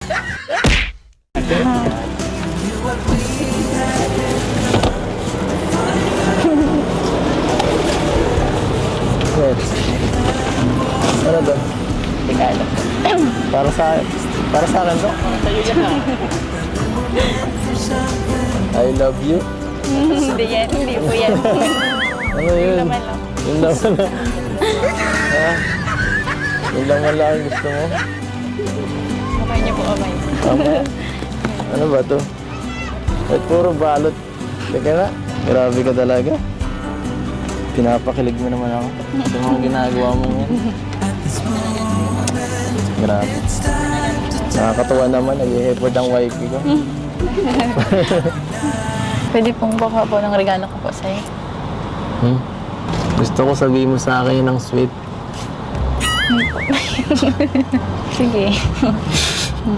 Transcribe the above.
Yes. Ano ba? Hindi ka alam. Para sa akin to. Sa'yo yan. I love you. Hindi yan. Hindi po yan. Ano yun? Laman lang. Yung laman lang. Ha? Yung laman lang ang gusto mo? Kamay niyo po kamay. Tama. Ano ba to? At puro balot. Teka na. Grabe ka talaga. Pinapakilig mo naman ako sa mga ginagawa mo yan. Grabe. Nakakatuwa naman. Nag-i-effort ang wife ko. Pwede pong baka po ng regalo ko po sa'yo. Gusto ko sabihin mo sa akin ng sweet. Sige.